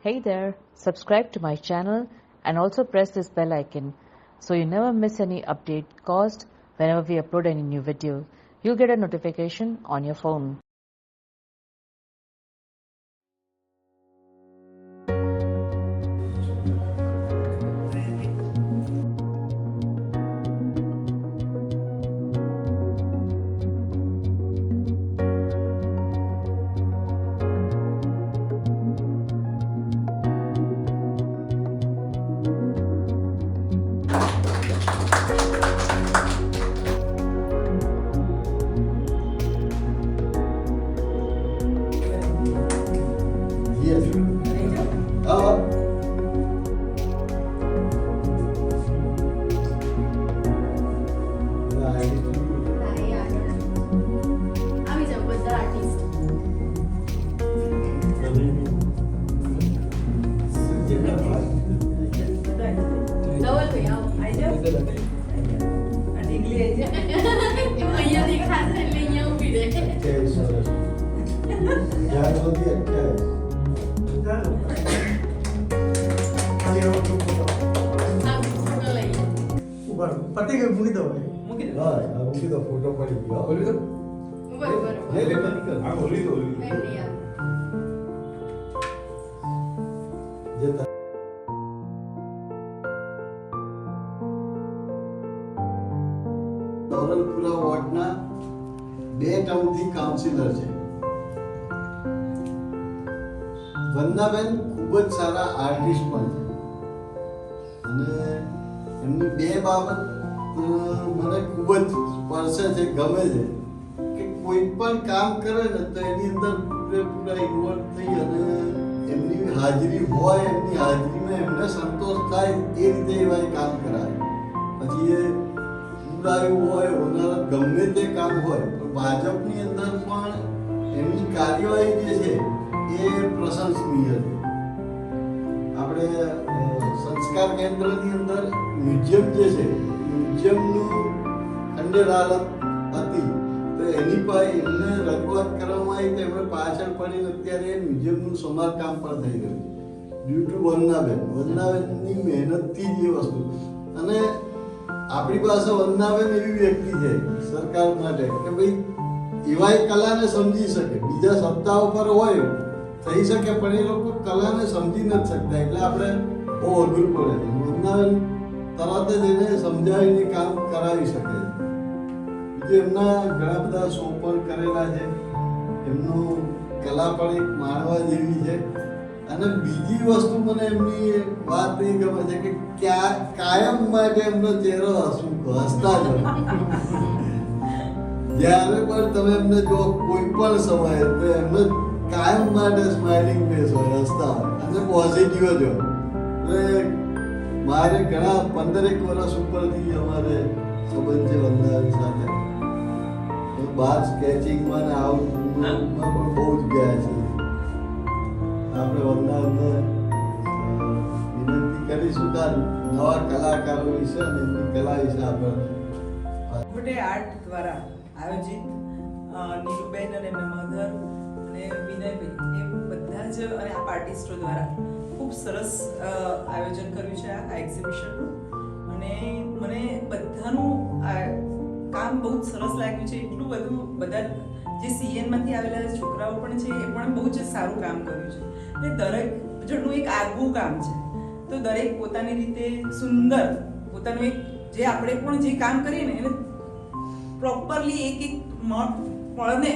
Hey there, subscribe to my channel and also press this bell icon so you never miss any update caused whenever we upload any new video. You'll get a notification on your phone. Yes. આવી જાવ બધા artist Dhavalbhai આવો આવી જાવ અહીંયા દેખાશે એટલે અહીંયા ઊભી રહે ફોટો લઈએ પતિ ગયું મૂકી દો ફોટો પડી ગયો બરોબર એમની ધોરણપુરા વોર્ડના 2 ટર્મથી કાઉન્સિલર છે. વંદનાબેન ખૂબ જ સારા આર્ટિસ્ટ પણ છે અને એમની 2 બાબત મને ખૂબ જ સ્પર્શે છે, ગમે છે કે કોઈ પણ કામ કરે ને તો એની અંદર પૂરેપૂરા ઇન્વોલ્વ થઈ અને એમની હાજરી હોય, એમની હાજરીમાં એમને સંતોષ થાય એ રીતે એવા કામ કરાય. પછી એ ઉડાયું હોય, હોનારત ગમે તે કામ હોય, પણ ભાજપની અંદર પણ એમની કાર્યવાહી જે છે એ પ્રશંસનીય છે. આપણે સંસ્કાર કેન્દ્રની અંદર મ્યુઝિયમ જે છે, મ્યુઝિયમનું ખંડેર હાલત હતી તો એની પાસે એમને રજૂઆત કરવામાં આવી તો એમણે પાછળ પડીને અત્યારે એ મ્યુઝિયમનું સમારકામ પણ થઈ ગયું ડ્યુ ટુ વંદનાબેનની મહેનતથી જ એ વસ્તુ. અને આપણી પાસે વંદનાબેન એવી વ્યક્તિ છે સરકાર માટે કે ભાઈ એવા કલાને સમજી શકે. બીજા સત્તા ઉપર હોય થઈ શકે પણ એ લોકો કલાને સમજી નથી શકતા એટલે આપણે બહુ અઘરું પડે છે. વંદનાબેન તરત જ એને સમજાવીને કામ કરાવી શકે છે. બીજું એમના ઘણા બધા શો પણ કરેલા છે, એમનું કલા પણ એક માણવા જેવી છે. અને બીજી વસ્તુ મને એમની વાત એ ગમે છે કે કાયમ માટે એમનો ચહેરો હસતા જ હોય. જ્યારે પણ તમે એમને જો કોઈ પણ સમયે તો એમને કાયમ માટે સ્માઇલિંગ ફેસ હોય, હસતા હોય અને પોઝિટિવ જ હોય. એટલે મારે ઘણા 15 વર્ષ ઉપરથી અમારે સંબંધ છે વંદનાબેન સાથે. બહાર સ્કેચિંગમાં ને આઉટમાં પણ બહુ જ ગયા છે. આપણે વંદનાબેનને વિનંતી કરીશું કે નવા કલાકારો વિશે અને એમની કલા વિશે આપણે મોટે આર્ટ દ્વારા આયોજિત નીરુબેન અને એમના મધર અને વિનયભાઈ એ બધા જ અને આ આર્ટિસ્ટો દ્વારા ખૂબ સરસ આયોજન કર્યું છે આ એક્ઝિબિશનનું. અને મને બધાનું કામ બહુ જ સરસ લાગ્યું છે. એટલું બધું બધા જે સીએનમાંથી આવેલા છોકરાઓ પણ છે એ પણ બહુ જ સારું કામ કર્યું છે. એટલે દરેક જણનું એક આગવું કામ છે તો દરેક પોતાની રીતે સુંદર પોતાનું એક જે આપણે પણ જે કામ કરીએ ને એને પ્રોપરલી એક પળને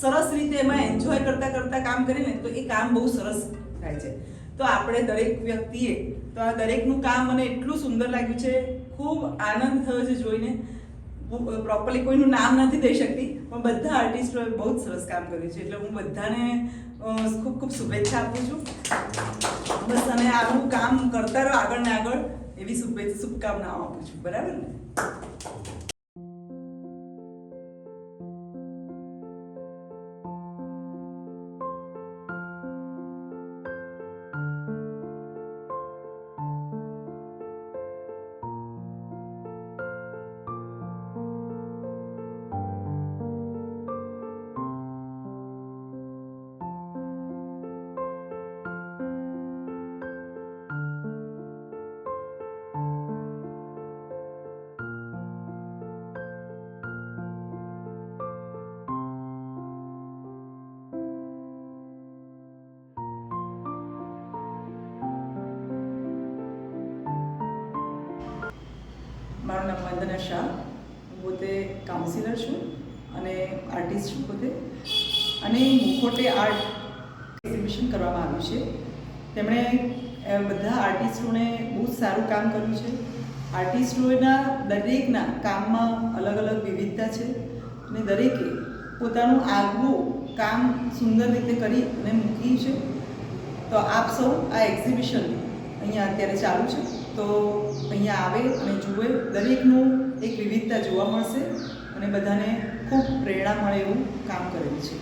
સરસ રીતે એમાં એન્જોય કરતા કરતા કામ કરીએ ને તો એ કામ બહુ સરસ થાય છે. તો આપણે દરેક વ્યક્તિએ તો આ દરેકનું કામ મને એટલું સુંદર લાગ્યું છે, ખૂબ આનંદ થયો છે જોઈને. પ્રોપરલી કોઈનું નામ નથી દઈ શકતી પણ બધા આર્ટિસ્ટોએ બહુ જ સરસ કામ કર્યું છે એટલે હું બધાને ખૂબ ખૂબ શુભેચ્છા આપું છું. બસ અને આવું કામ કરતા રહો આગળ ને આગળ એવી શુભકામનાઓ આપું છું. બરાબર ને? મારું નામ વંદના શાહ. હું પોતે કાઉન્સિલર છું અને આર્ટિસ્ટ છું પોતે. અને મુખોટે આર્ટ એક્ઝિબિશન કરવામાં આવ્યું છે. તેમણે બધા આર્ટિસ્ટોને બહુ જ સારું કામ કર્યું છે. આર્ટિસ્ટોના દરેકના કામમાં અલગ અલગ વિવિધતા છે અને દરેકે પોતાનું આગવું કામ સુંદર રીતે કરી અને મૂક્યું છે. તો આપ સૌ આ એક્ઝિબિશન અહીંયા અત્યારે ચાલુ છે, તો અહીંયા આવે અને જુએ. દરેકનું એક વિવિધતા જોવા મળશે અને બધાને ખૂબ પ્રેરણા મળે એવું કામ કરેલું છે.